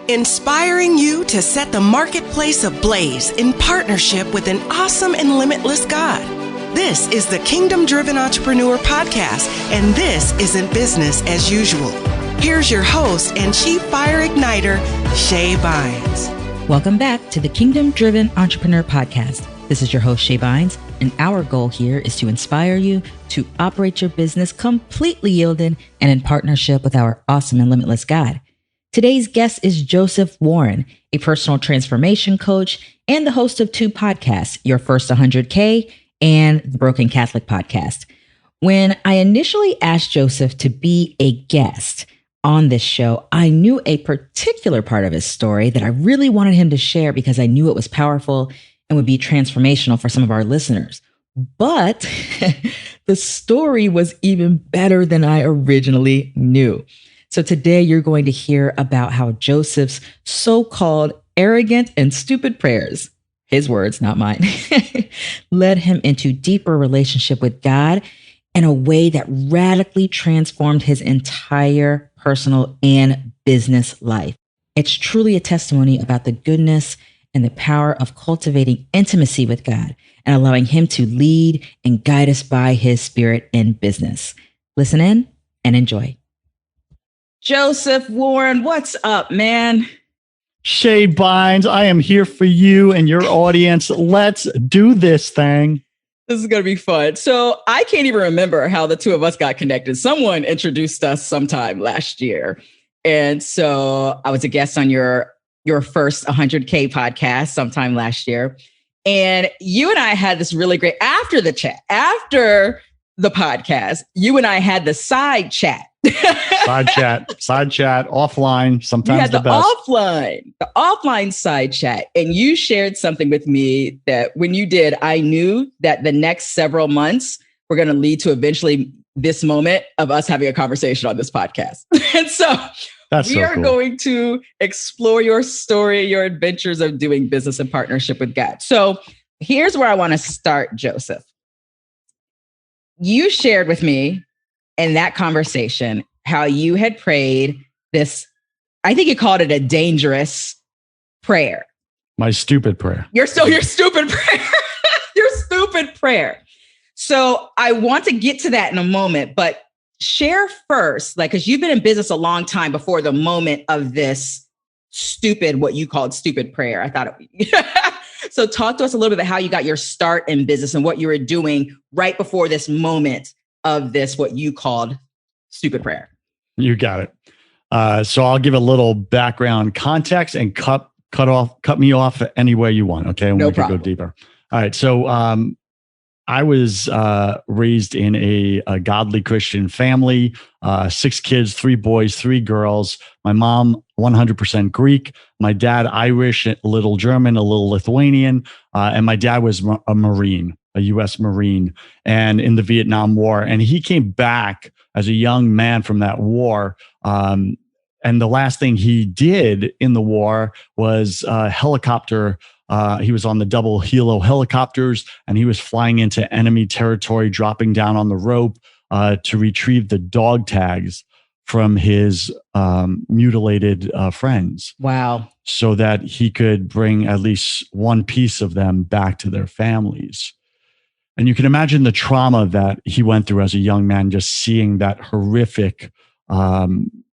inspiring you to set the marketplace ablaze in partnership with an awesome and limitless God. This is the Kingdom Driven Entrepreneur Podcast, and this isn't business as usual. Here's your host and Chief Fire Igniter, Shay Bynes. Welcome back to the Kingdom Driven Entrepreneur Podcast. This is your host, Shay Bynes, and our goal here is to inspire you to operate your business completely yielded and in partnership with our awesome and limitless God. Today's guest is Joseph Warren, a personal transformation coach and the host of two podcasts, Your First 100K and the Broken Catholic Podcast. When I initially asked Joseph to be a guest on this show, I knew a particular part of his story that I really wanted him to share because I knew it was powerful and would be transformational for some of our listeners. But the story was even better than I originally knew. So today you're going to hear about how Joseph's so-called arrogant and stupid prayers, his words, not mine, led him into deeper relationship with God in a way that radically transformed his entire personal and business life. It's truly a testimony about the goodness and the power of cultivating intimacy with God and allowing him to lead and guide us by his spirit in business. Listen in and enjoy. Joseph Warren, what's up, man? Shay Bynes, I am here for you and your audience. Let's do this thing. This is going to be fun. So I can't even remember how the two of us got connected. Someone introduced us sometime last year. And so I was a guest on your first 100K podcast sometime last year. And you and I had this really great, after the podcast, you and I had the side chat. Side chat, offline, sometimes the best. The offline side chat. And you shared something with me that when you did, I knew that the next several months were going to lead to eventually this moment of us having a conversation on this podcast. And so we are going to explore your story, your adventures of doing business in partnership with God. So here's where I want to start, Joseph. You shared with me in that conversation how you had prayed this, I think you called it a dangerous prayer. My stupid prayer. Your stupid prayer. Your stupid prayer. So I want to get to that in a moment, but share first, because you've been in business a long time before the moment of this stupid, what you called stupid prayer. I thought So talk to us a little bit about how you got your start in business and what you were doing right before this moment of this, what you called stupid prayer. You got it. So I'll give a little background context and cut me off any way you want. Okay. And we can go deeper. All right. So, I was raised in a godly Christian family, 6 kids, 3 boys, 3 girls. My mom, 100% Greek. My dad, Irish, a little German, a little Lithuanian. And my dad was a Marine, a U.S. Marine, and in the Vietnam War. And he came back as a young man from that war. And the last thing he did in the war was helicopter. He was on the double helo helicopters, and he was flying into enemy territory, dropping down on the rope to retrieve the dog tags from his mutilated friends. Wow. So that he could bring at least one piece of them back to their families. And you can imagine the trauma that he went through as a young man, just seeing that horrific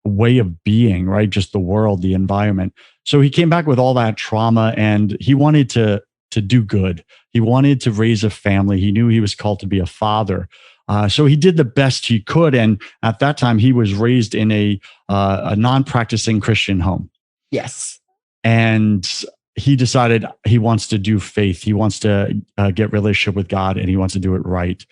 way of being, right? Just the world, the environment. So he came back with all that trauma, and he wanted to do good. He wanted to raise a family. He knew he was called to be a father. So he did the best he could. And at that time, he was raised in a non-practicing Christian home. Yes. And he decided he wants to do faith. He wants to get relationship with God, and he wants to do it right.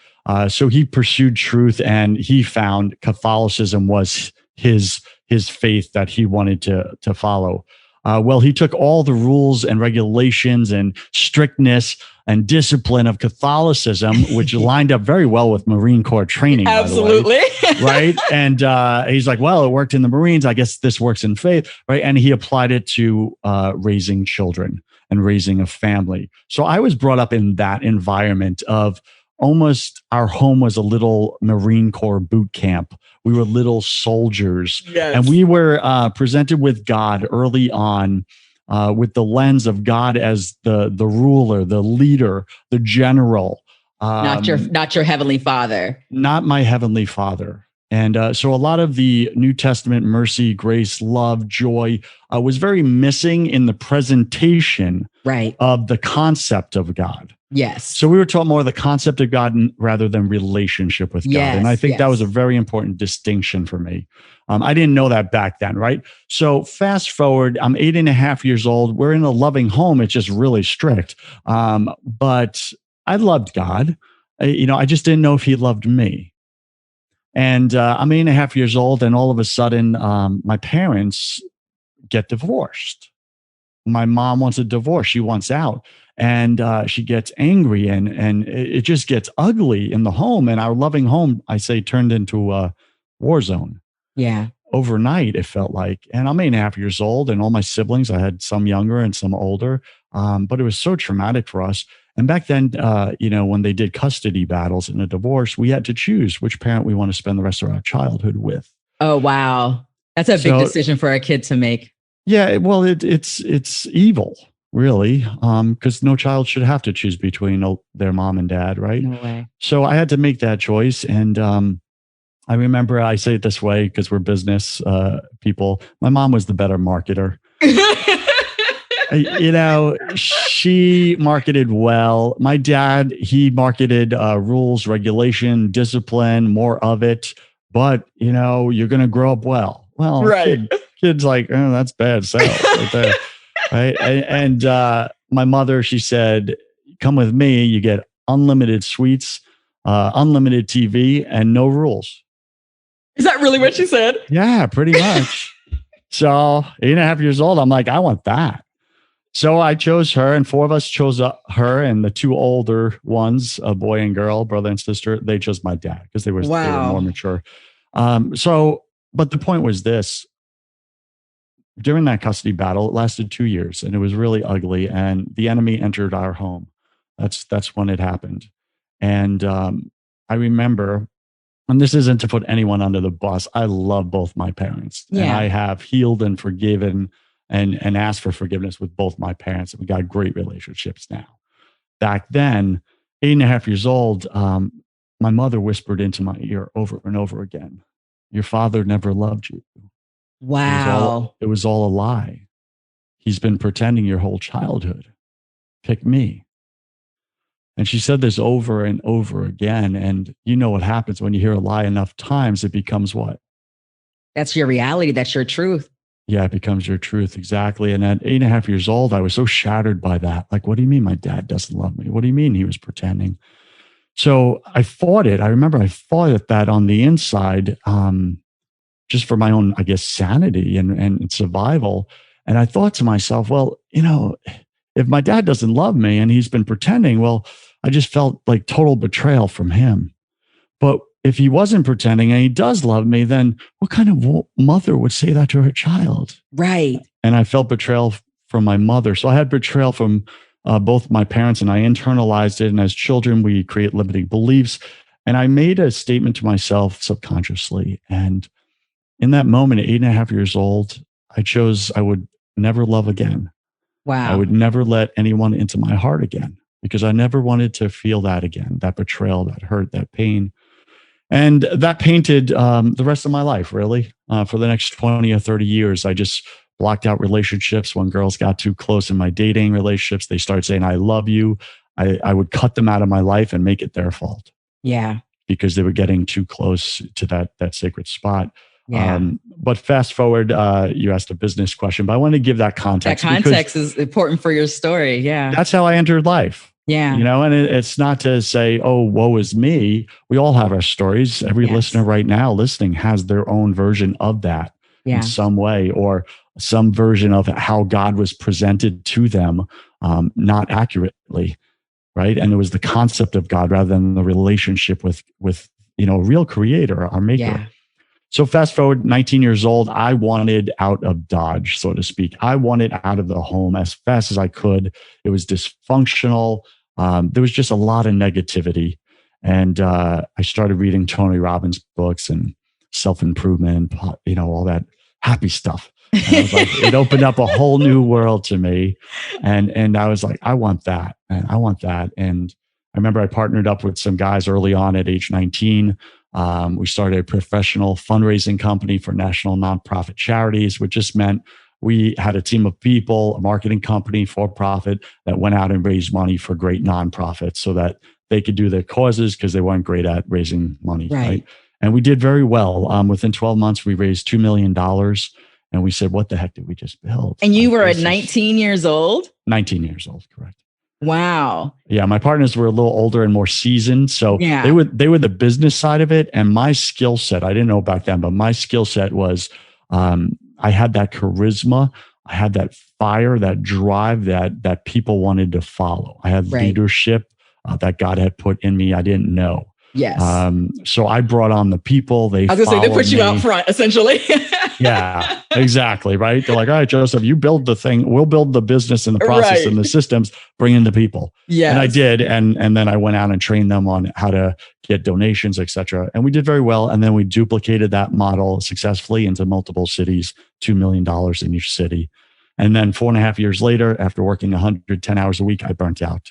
So he pursued truth, and he found Catholicism was his faith that he wanted to follow. Well, he took all the rules and regulations and strictness and discipline of Catholicism, which lined up very well with Marine Corps training. Absolutely. By the way, right? And he's like, well, it worked in the Marines. I guess this works in faith, right? And he applied it to raising children and raising a family. So I was brought up in that environment of almost our home was a little Marine Corps boot camp. We were little soldiers, and we were presented with God early on, with the lens of God as the ruler, the leader, the general. Not your heavenly Father. Not my heavenly Father. And so a lot of the New Testament mercy, grace, love, joy was very missing in the presentation of the concept of God. Yes. So we were taught more of the concept of God rather than relationship with God. And I think that was a very important distinction for me. I didn't know that back then, right? So fast forward, I'm 8.5 years old. We're in a loving home. It's just really strict. But I loved God. I just didn't know if he loved me. And I'm 8.5 years old, and all of a sudden, my parents get divorced. My mom wants a divorce. She wants out, and she gets angry, and it just gets ugly in the home. And our loving home, I say, turned into a war zone. Yeah. Overnight, it felt like. And I'm 8.5 years old, and all my siblings, I had some younger and some older, but it was so traumatic for us. And back then, when they did custody battles in a divorce, we had to choose which parent we want to spend the rest of our childhood with. Oh, wow. That's a big decision for a kid to make. Yeah, well, it's evil, really, because no child should have to choose between their mom and dad, right? No way. So I had to make that choice. And I remember, I say it this way because we're business people. My mom was the better marketer. She marketed well. My dad, he marketed rules, regulation, discipline, more of it. But, you're going to grow up well. Well, right. Kid's like, oh, that's bad sales right there. Right. And my mother, she said, come with me. You get unlimited sweets, unlimited TV, and no rules. Is that really what she said? Yeah, pretty much. So 8.5 years old, I'm like, I want that. So I chose her, and 4 of us chose her, and the 2 older ones, a boy and girl, brother and sister, they chose my dad because they were more mature. But the point was this: during that custody battle, it lasted 2 years, and it was really ugly. And the enemy entered our home. That's when it happened. And I remember, and this isn't to put anyone under the bus, I love both my parents, and I have healed and forgiven and asked for forgiveness with both my parents. And we got great relationships now. Back then, 8.5 years old, my mother whispered into my ear over and over again, your father never loved you. Wow. It was all a lie. He's been pretending your whole childhood. Pick me. And she said this over and over again. And you know what happens when you hear a lie enough times, it becomes what? That's your reality. That's your truth. Yeah, it becomes your truth. Exactly. And at 8.5 years old, I was so shattered by that. Like, what do you mean my dad doesn't love me? What do you mean he was pretending? So I fought it. I remember I fought it that on the inside, just for my own, I guess, sanity and survival. And I thought to myself, well, if my dad doesn't love me and he's been pretending, well, I just felt like total betrayal from him. But if he wasn't pretending and he does love me, then what kind of mother would say that to her child? Right. And I felt betrayal from my mother. So I had betrayal from both my parents, and I internalized it. And as children, we create limiting beliefs. And I made a statement to myself subconsciously. And in that moment, at 8.5 years old, I chose I would never love again. Wow. I would never let anyone into my heart again, because I never wanted to feel that again, that betrayal, that hurt, that pain. And that painted the rest of my life, really. For the next 20 or 30 years, I just blocked out relationships. When girls got too close in my dating relationships, they started saying, I love you. I would cut them out of my life and make it their fault. Yeah. Because they were getting too close to that sacred spot. Yeah. But fast forward, you asked a business question, but I want to give that context. That context is important for your story. Yeah. That's how I entered life. Yeah. And it's not to say, oh, woe is me. We all have our stories. Every listener right now listening has their own version of that in some way, or some version of how God was presented to them, not accurately. Right. And it was the concept of God rather than the relationship with a real creator, our maker. Yeah. So fast forward 19 years old, I wanted out of Dodge, so to speak. I wanted out of the home as fast as I could. It was dysfunctional. There was just a lot of negativity. And I started reading Tony Robbins books and self-improvement, all that happy stuff. And I was like, it opened up a whole new world to me. And I was like, I want that. And I want that. And I remember I partnered up with some guys early on at age 19. We started a professional fundraising company for national nonprofit charities, which just meant we had a team of people, a marketing company for profit that went out and raised money for great nonprofits so that they could do their causes because they weren't great at raising money. Right. And we did very well. Within 12 months, we raised $2 million. And we said, what the heck did we just build? And you were at 19 years old? 19 years old, correct. Wow. Yeah, my partners were a little older and more seasoned. So they were the business side of it. And my skill set, I didn't know back then, but my skill set was I had that charisma. I had that fire, that drive that people wanted to follow. I had leadership that God had put in me I didn't know. Yes. So I brought on the people. I was going to say, they put you out front, essentially. Yeah, exactly. Right. They're like, all right, Joseph, you build the thing. We'll build the business and the process and the systems, bring in the people. Yeah. And I did. And then I went out and trained them on how to get donations, et cetera. And we did very well. And then we duplicated that model successfully into multiple cities, $2 million in each city. And then 4.5 years later, after working 110 hours a week, I burnt out.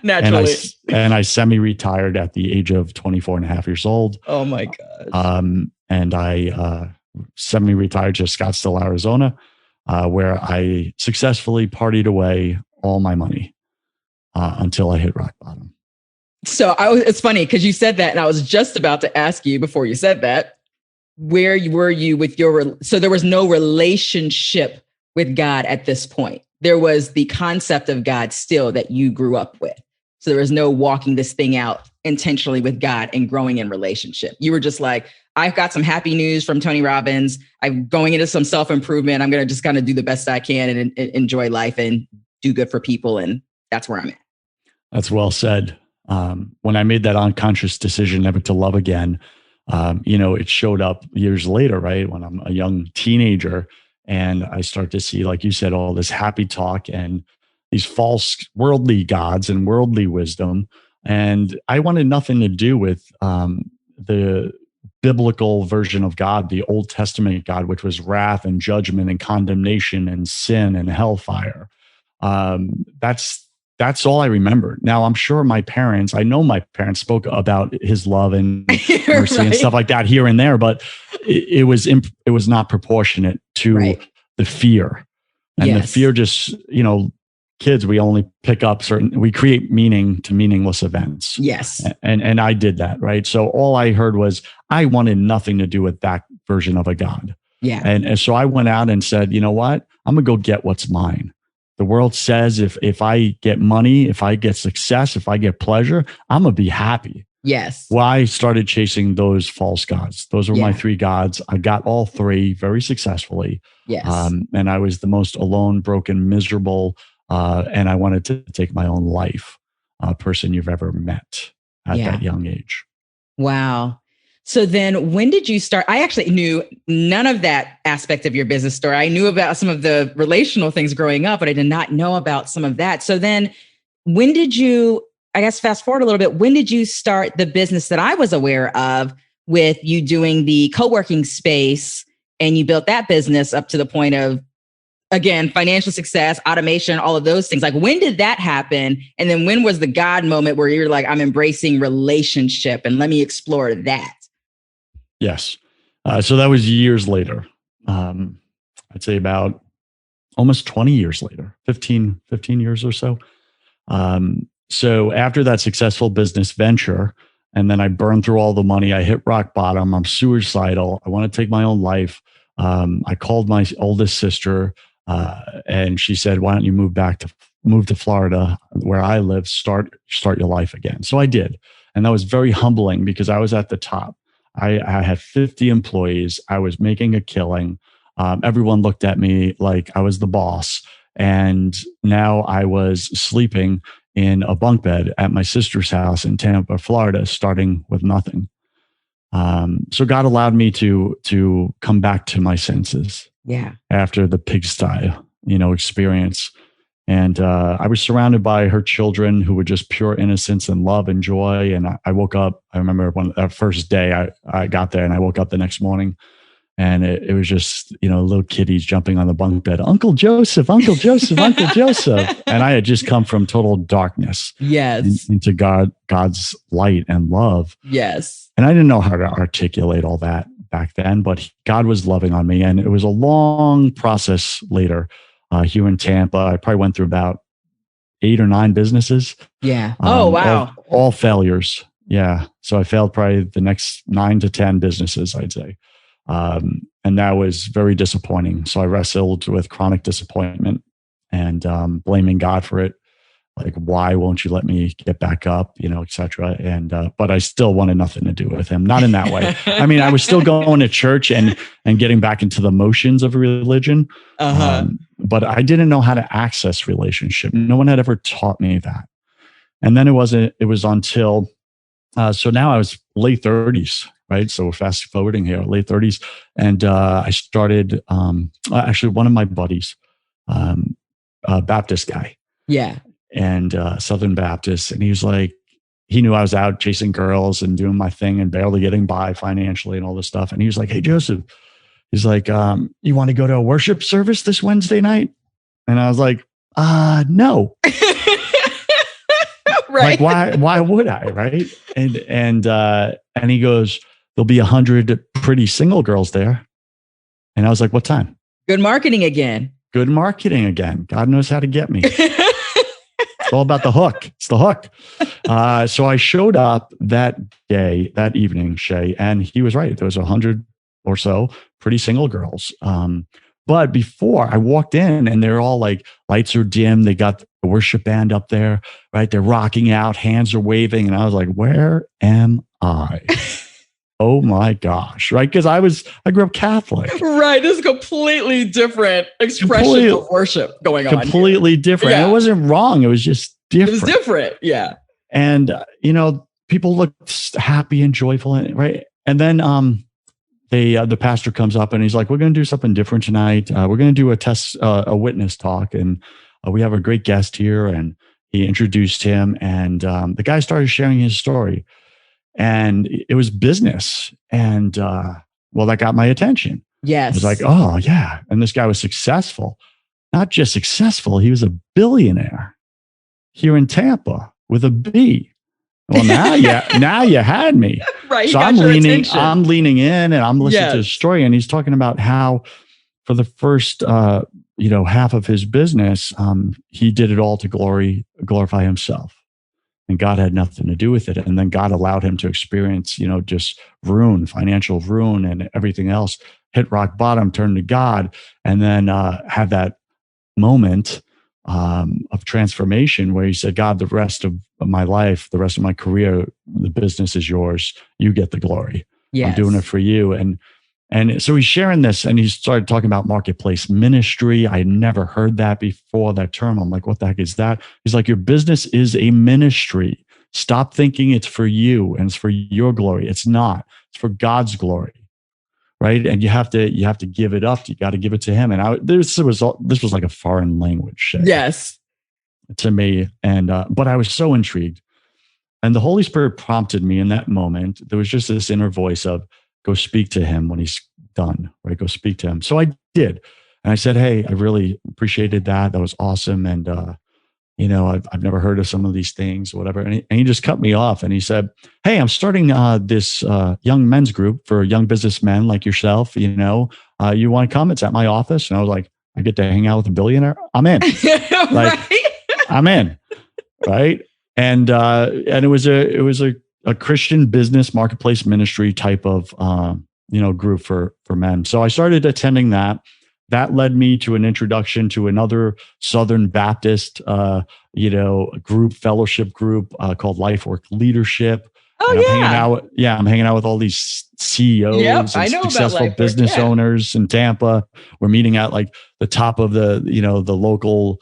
Naturally. And I semi-retired at the age of 24 and a half years old. Oh my gosh. And I semi-retired to Scottsdale, Arizona, where I successfully partied away all my money until I hit rock bottom. So it's funny because you said that, and I was just about to ask you before you said that, where were you with so there was no relationship with God at this point. There was the concept of God still that you grew up with. So there was no walking this thing out intentionally with God and growing in relationship. You were just like, I've got some happy news from Tony Robbins. I'm going into some self-improvement. I'm going to just kind of do the best I can and enjoy life and do good for people. And that's where I'm at. That's well said. When I made that unconscious decision never to love again, it showed up years later, right? When I'm a young teenager and I start to see, like you said, all this happy talk and these false worldly gods and worldly wisdom. And I wanted nothing to do with the biblical version of God, the Old Testament God, which was wrath and judgment and condemnation and sin and hellfire. That's all I remember. Now, I'm sure my parents spoke about his love and mercy and stuff like that here and there, but it was not proportionate to the fear. And the fear just, kids, we only pick up we create meaning to meaningless events. Yes. And I did that, right? So all I heard was, I wanted nothing to do with that version of a God. Yeah. And so I went out and said, you know what? I'm going to go get what's mine. The world says if I get money, if I get success, if I get pleasure, I'm going to be happy. Yes. Well, I started chasing those false gods. Those were my three gods. I got all three very successfully. Yes. And I was the most alone, broken, miserable, and I wanted to take my own life, person you've ever met at that young age. Wow. So then when did you start? I actually knew none of that aspect of your business story. I knew about some of the relational things growing up, but I did not know about some of that. So then when did you, I guess, fast forward a little bit, when did you start the business that I was aware of with you doing the co-working space, and you built that business up to the point of, again, financial success, automation, all of those things? Like, when did that happen? And then when was the God moment where you're like, I'm embracing relationship and let me explore that? Yes. So that was years later. I'd say about almost 20 years later, 15 years or so. So after that successful business venture, and then I burned through all the money, I hit rock bottom. I'm suicidal. I want to take my own life. I called my oldest sister, and she said, why don't you move to Florida where I live, start your life again. So I did. And that was very humbling because I was at the top. I had 50 employees. I was making a killing. Everyone looked at me like I was the boss. And now I was sleeping in a bunk bed at my sister's house in Tampa, Florida, starting with nothing. So God allowed me to come back to my senses. Yeah. After the pigsty, experience. And I was surrounded by her children who were just pure innocence and love and joy. And I woke up, I remember that first day I got there, and I woke up the next morning, and it was just, little kiddies jumping on the bunk bed. Uncle Joseph, Uncle Joseph, Uncle Joseph. And I had just come from total darkness. Yes. Into God's light and love. Yes. And I didn't know how to articulate all that back then, but God was loving on me. And it was a long process later. Here in Tampa, I probably went through about 8 or 9 businesses. Yeah. Oh, wow. All failures. Yeah. So I failed probably the next 9 to 10 businesses, I'd say. And that was very disappointing. So I wrestled with chronic disappointment and blaming God for it. Like, why won't you let me get back up, et cetera. And, but I still wanted nothing to do with him. Not in that way. I mean, I was still going to church and getting back into the motions of religion. But I didn't know how to access relationship. No one had ever taught me that. And then it was until, so now I was late 30s, right? So fast forwarding here, late 30s. And I started, actually one of my buddies, a Baptist guy. Yeah. And Southern Baptist. And he was like, he knew I was out chasing girls and doing my thing and barely getting by financially and all this stuff. And he was like, hey, Joseph, he's like, you want to go to a worship service this Wednesday night? And I was like, no. Right. Like, why would I? Right. And he goes, there'll be 100 pretty single girls there. And I was like, what time? Good marketing again. Good marketing again. God knows how to get me. It's all about the hook. It's the hook. So I showed up that evening, Shay, and he was right. There was 100 or so pretty single girls. But before I walked in, and they're all like, lights are dim. They got the worship band up there, right? They're rocking out, hands are waving. And I was like, where am I? Oh my gosh. Right. Because I grew up Catholic. Right. This is a completely different expression of worship going on. Completely different. Yeah. And it wasn't wrong. It was just different. It was different. Yeah. And, people looked happy and joyful. Right. And then the pastor comes up and he's like, we're going to do something different tonight. We're going to do a witness talk. And we have a great guest here. And he introduced him. And the guy started sharing his story. And it was business. And, that got my attention. Yes. I was like, oh, yeah. And this guy was successful. Not just successful, he was a billionaire here in Tampa with a B. Well, now you had me. Right. So I'm leaning in and I'm listening to his story. And he's talking about how for the first, half of his business, he did it all to glorify himself. And God had nothing to do with it. And then God allowed him to experience, just financial ruin and everything else, hit rock bottom, turn to God, and then have that moment of transformation where he said, God, the rest of my life, the rest of my career, the business is yours. You get the glory. Yes. I'm doing it for you. And so he's sharing this, and he started talking about marketplace ministry. I had never heard that before, that term. I'm like, what the heck is that? He's like, your business is a ministry. Stop thinking it's for you and it's for your glory. It's not. It's for God's glory, right? And you have to give it up. You got to give it to him. And this was like a foreign language. Yes, to me. And but I was so intrigued, and the Holy Spirit prompted me in that moment. There was just this inner voice of, go speak to him when he's done, right? Go speak to him. So I did. And I said, hey, I really appreciated that. That was awesome. And, I've never heard of some of these things or whatever. And he just cut me off and he said, hey, I'm starting this young men's group for young businessmen like yourself. You want to come? It's at my office. And I was like, I get to hang out with a billionaire. I'm in. I'm in. Right. And it was a Christian business marketplace ministry type of, group for men. So I started attending that. That led me to an introduction to another Southern Baptist, fellowship group called Life Work Leadership. Oh, yeah. I'm hanging out with all these CEOs and successful business owners in Tampa. We're meeting at like the top of the local,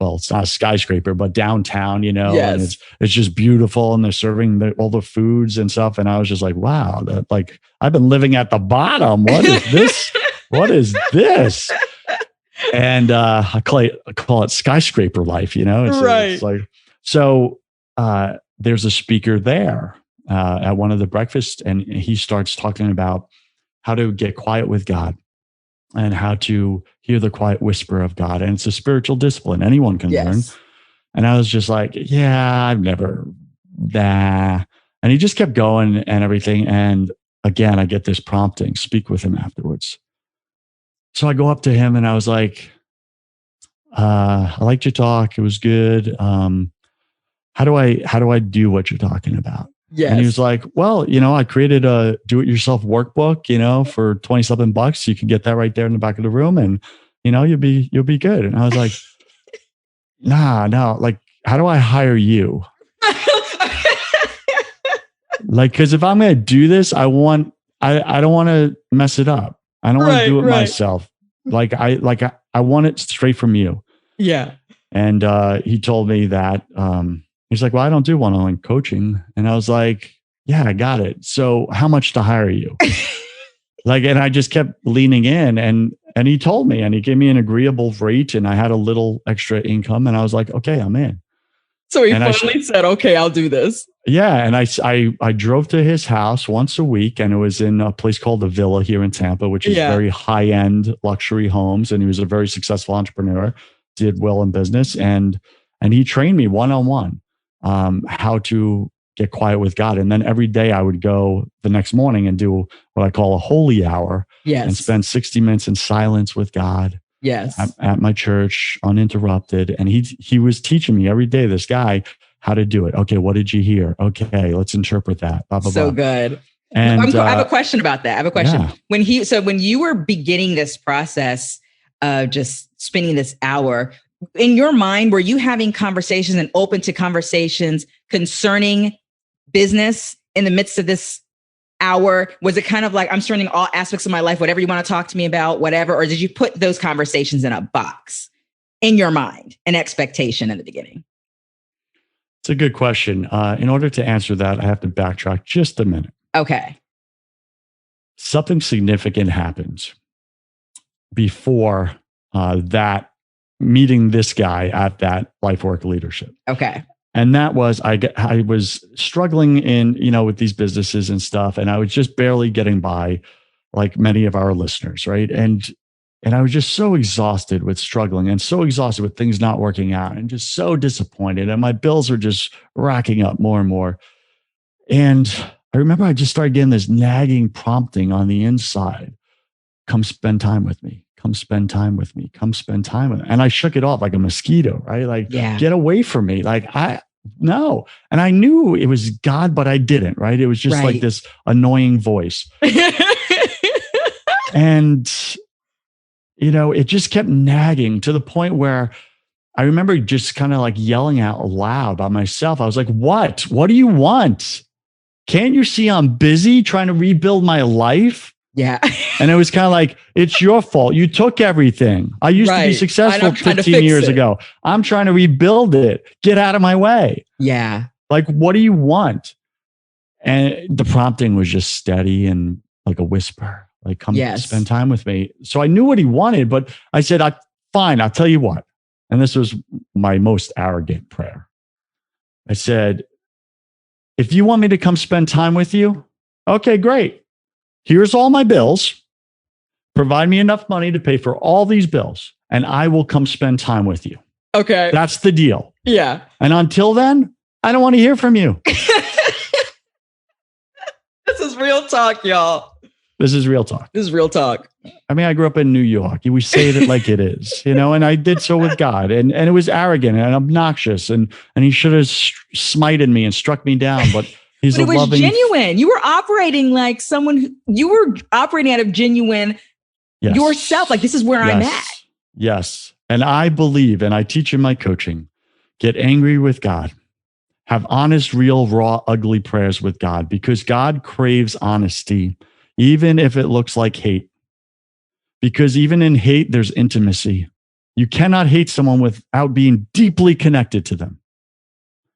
it's not a skyscraper, but downtown, and it's just beautiful. And they're serving all the foods and stuff. And I was just like, wow, I've been living at the bottom. What is this? What is this? And I call it skyscraper life, It's like, so there's a speaker there at one of the breakfasts, and he starts talking about how to get quiet with God and how to hear the quiet whisper of God. And it's a spiritual discipline anyone can learn. And I was just like, yeah, I've never, And he just kept going and everything. And again, I get this prompting, speak with him afterwards. So I go up to him and I was like, I liked your talk. It was good. How do I do what you're talking about? Yes. And he was like, well, I created a do-it-yourself workbook, for $27. You can get that right there in the back of the room, and you'll be good. And I was like, no, like, how do I hire you? Like, because if I'm going to do this, I don't want to mess it up. I don't want to do it myself. Like I want it straight from you. Yeah. And he told me that he's like, well, I don't do one-on-one coaching. And I was like, yeah, I got it. So how much to hire you? And I just kept leaning in, and he told me, and he gave me an agreeable rate, and I had a little extra income, and I was like, okay, I'm in. So he finally said, okay, I'll do this. Yeah. And I drove to his house once a week, and it was in a place called the Villa here in Tampa, which is very high-end luxury homes. And he was a very successful entrepreneur, did well in business. And he trained me one-on-one how to get quiet with God. And then every day I would go the next morning and do what I call a holy hour. Yes. And spend 60 minutes in silence with God. Yes. At my church, uninterrupted. And he was teaching me every day, this guy, how to do it. Okay, what did you hear? Okay, let's interpret that. Blah, blah, so blah. good. And I have a question about that. I have a question. Yeah. When you were beginning this process of just spending this hour, in your mind, were you having conversations and open to conversations concerning business in the midst of this hour? Was it kind of like, I'm surrounding all aspects of my life, whatever you want to talk to me about, whatever? Or did you put those conversations in a box in your mind, an expectation in the beginning? It's a good question. In order to answer that, I have to backtrack just a minute. Okay. Something significant happened before that meeting this guy at that Life Work Leadership. Okay. And that was, I was struggling with these businesses and stuff, and I was just barely getting by, like many of our listeners, right? And I was just so exhausted with struggling, and so exhausted with things not working out, and just so disappointed. And my bills are just racking up more and more. And I remember I just started getting this nagging prompting on the inside. Come spend time with me. Come spend time with me. Come spend time with me. And I shook it off like a mosquito, right? Like, get away from me. Like, no. And I knew it was God, but I didn't, right? It was just like this annoying voice. And, it just kept nagging to the point where I remember just kind of like yelling out loud by myself. I was like, what? What do you want? Can't you see I'm busy trying to rebuild my life? Yeah. And it was kind of like, it's your fault. You took everything. I used to be successful 15 years ago. I'm trying to rebuild it. Get out of my way. Yeah. Like, what do you want? And the prompting was just steady and like a whisper, like, come spend time with me. So I knew what he wanted, but I said, fine, I'll tell you what. And this was my most arrogant prayer. I said, if you want me to come spend time with you, okay, great. Here's all my bills. Provide me enough money to pay for all these bills, and I will come spend time with you. Okay. That's the deal. Yeah. And until then, I don't want to hear from you. This is real talk, y'all. This is real talk. This is real talk. I mean, I grew up in New York. We say it like it is, and I did so with God, and it was arrogant and obnoxious, and he should have smited me and struck me down, but he's but it was genuine. You were operating like someone you were operating out of genuine yourself. Like, this is where I'm at. Yes. And I believe, and I teach in my coaching, get angry with God. Have honest, real, raw, ugly prayers with God, because God craves honesty, even if it looks like hate. Because even in hate, there's intimacy. You cannot hate someone without being deeply connected to them.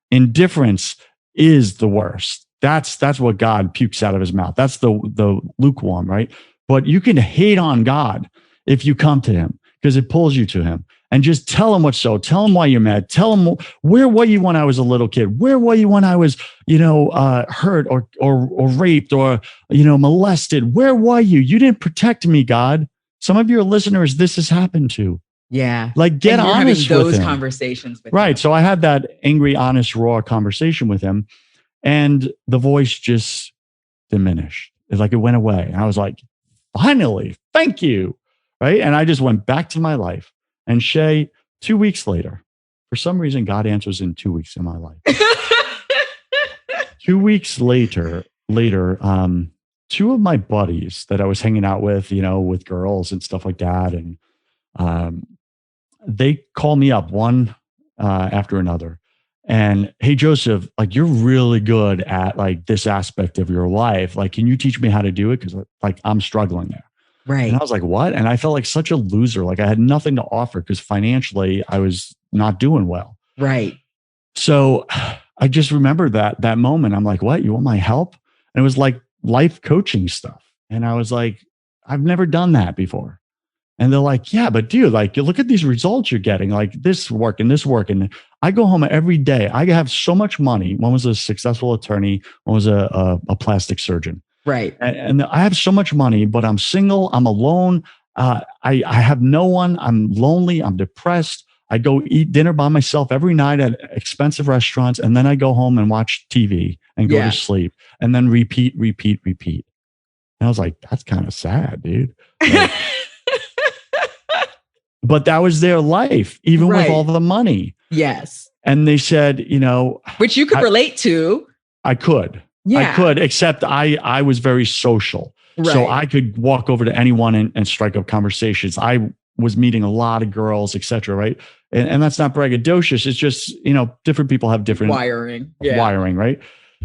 Indifference is the worst. That's what God pukes out of his mouth. That's the lukewarm, right? But you can hate on God if you come to him. because it pulls you to him. And just tell him what's so. Tell him why you're mad. Tell him where were you when I was a little kid? Where were you when I was, hurt or raped or, molested? Where were you? You didn't protect me, God. Some of your listeners, this has happened to. Yeah. Like, get honest with those him. Conversations with right. him. So I had that angry, honest, raw conversation with him, and the voice just diminished. It's like it went away. And I was like, finally, thank you. Right. And I just went back to my life. And Shay, 2 weeks later, for some reason, God answers in 2 weeks in my life. 2 weeks later, two of my buddies that I was hanging out with, with girls and stuff like that. And they call me up one after another. And, hey, Joseph, like, you're really good at like this aspect of your life. Like, can you teach me how to do it? Because like I'm struggling there. Right. And I was like, what? And I felt like such a loser. Like I had nothing to offer because financially I was not doing well. Right. So I just remembered that moment. I'm like, what? You want my help? And it was like life coaching stuff. And I was like, I've never done that before. And they're like, yeah, but dude, like, you look at these results you're getting, like this work and this work. And I go home every day. I have so much money. One was a successful attorney. One was a plastic surgeon. Right. And I have so much money, but I'm single. I'm alone. I have no one. I'm lonely. I'm depressed. I go eat dinner by myself every night at expensive restaurants. And then I go home and watch TV and go to sleep and then repeat. And I was like, that's kind of sad, dude. Like, but that was their life, even with all the money. Yes. And they said, which you could relate to. I could. Yeah. I could, except I was very social. Right. So I could walk over to anyone and strike up conversations. I was meeting a lot of girls, et cetera. Right. And that's not braggadocious. It's just, different people have different wiring. Right.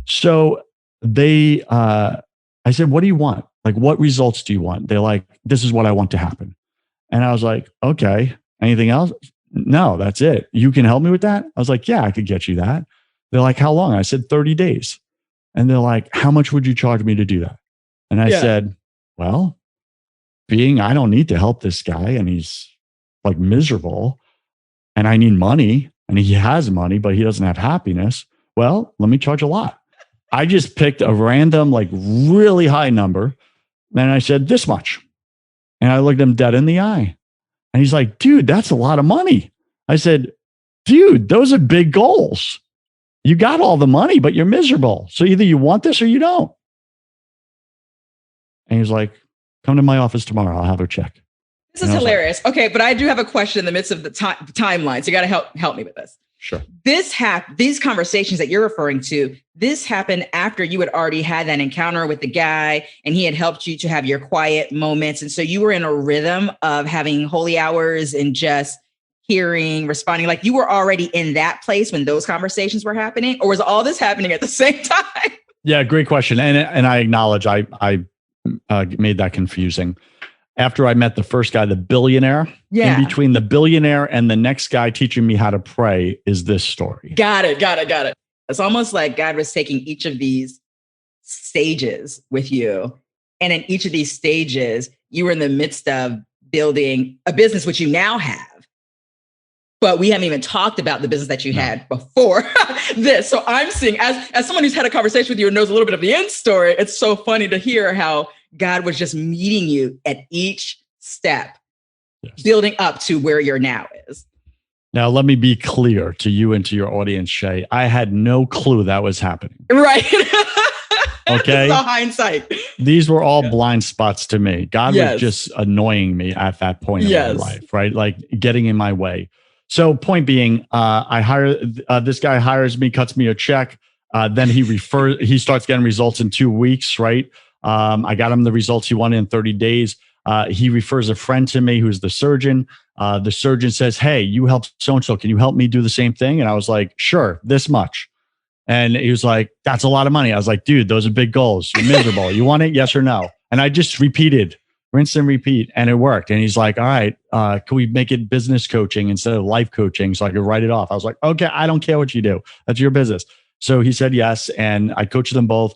So I said, what do you want? Like, what results do you want? They're like, this is what I want to happen. And I was like, okay, anything else? No, that's it. You can help me with that? I was like, yeah, I could get you that. They're like, how long? I said, 30 days. And they're like, how much would you charge me to do that? And I said, well, I don't need to help this guy and he's like miserable and I need money and he has money, but he doesn't have happiness. Well, let me charge a lot. I just picked a random, like really high number. And I said, this much. And I looked him dead in the eye. And he's like, dude, that's a lot of money. I said, dude, those are big goals. You got all the money, but you're miserable. So either you want this or you don't. And he's like, come to my office tomorrow. I'll have her check. This is hilarious. Like, okay, but I do have a question in the midst of the timeline. So you got to help me with this. Sure. These conversations that you're referring to, this happened after you had already had that encounter with the guy and he had helped you to have your quiet moments. And so you were in a rhythm of having holy hours and just hearing, responding, like you were already in that place when those conversations were happening, or was all this happening at the same time? Yeah, great question. And I acknowledge I made that confusing. After I met the first guy, the billionaire, in between the billionaire and the next guy teaching me how to pray is this story. Got it. It's almost like God was taking each of these stages with you. And in each of these stages, you were in the midst of building a business, which you now have. But we haven't even talked about the business that you had before this. So I'm seeing, as someone who's had a conversation with you and knows a little bit of the end story, it's so funny to hear how God was just meeting you at each step, building up to where you're now is. Now, let me be clear to you and to your audience, Shay. I had no clue that was happening. Right. Okay. It's all hindsight. These were all blind spots to me. God was just annoying me at that point in my life, right? Like getting in my way. So point being, I hire this guy hires me, cuts me a check. Then he starts getting results in 2 weeks, right? I got him the results he wanted in 30 days. He refers a friend to me who's the surgeon. The surgeon says, hey, you help so-and-so. Can you help me do the same thing? And I was like, sure, this much. And he was like, that's a lot of money. I was like, dude, those are big goals. You're miserable. You want it? Yes or no? And I just repeated, rinse and repeat. And it worked. And he's like, all right, can we make it business coaching instead of life coaching so I could write it off? I was like, okay, I don't care what you do. That's your business. So he said yes. And I coached them both.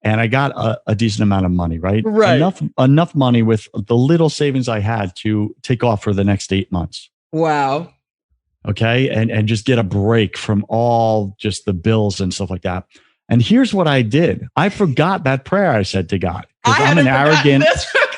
and I got a decent amount of money, right? Right. Enough money with the little savings I had to take off for the next 8 months. Wow. Okay. And just get a break from all just the bills and stuff like that. And here's what I did. I forgot that prayer I said to God. Because I'm an arrogant,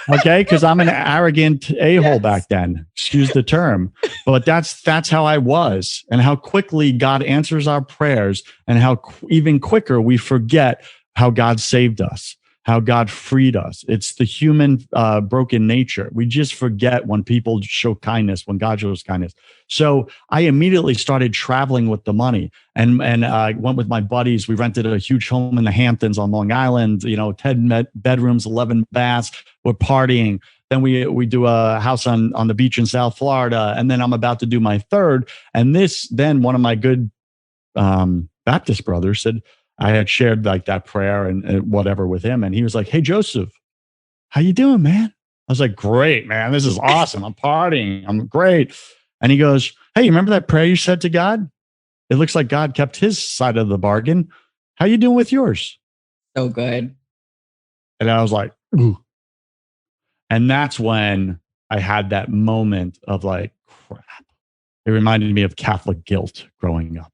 because I'm an arrogant a-hole back then. Excuse the term. But that's how I was, and how quickly God answers our prayers, and how even quicker we forget how God saved us, how God freed us. It's the human broken nature. We just forget when people show kindness, when God shows kindness. So I immediately started traveling with the money, and I went with my buddies. We rented a huge home in the Hamptons on Long Island, 10 bedrooms, 11 baths. We're partying. Then we do a house on the beach in South Florida. And then I'm about to do my third. And then one of my good Baptist brothers said, I had shared like that prayer and whatever with him. And he was like, "Hey, Joseph, how you doing, man?" I was like, "Great, man. This is awesome. I'm partying. I'm great." And he goes, "Hey, you remember that prayer you said to God? It looks like God kept his side of the bargain. How you doing with yours?" So good. And I was like, ooh. And that's when I had that moment of like, crap. It reminded me of Catholic guilt growing up.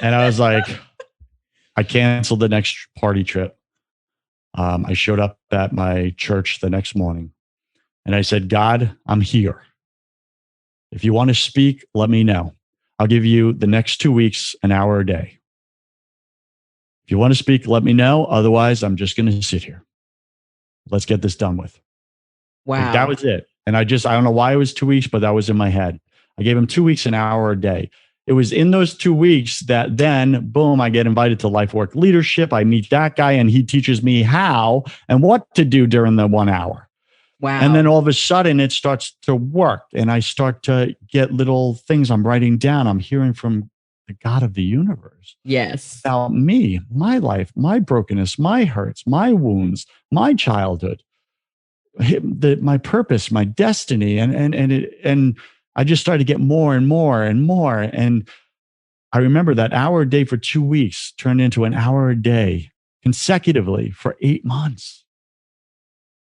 And I was like, I canceled the next party trip. I showed up at my church the next morning and I said, "God, I'm here. If you want to speak, let me know. I'll give you the next 2 weeks, an hour a day. If you want to speak, let me know. Otherwise, I'm just going to sit here. Let's get this done with." Wow. Like, that was it. And I don't know why it was 2 weeks, but that was in my head. I gave him 2 weeks, an hour a day. It was in those 2 weeks that then, boom, I get invited to Life Work Leadership. I meet that guy and he teaches me how and what to do during the 1 hour. Wow. And then all of a sudden it starts to work and I start to get little things I'm writing down. I'm hearing from the God of the universe. Yes. About me, my life, my brokenness, my hurts, my wounds, my childhood, my purpose, my destiny. And I just started to get more and more and more. And I remember that hour a day for 2 weeks turned into an hour a day consecutively for 8 months.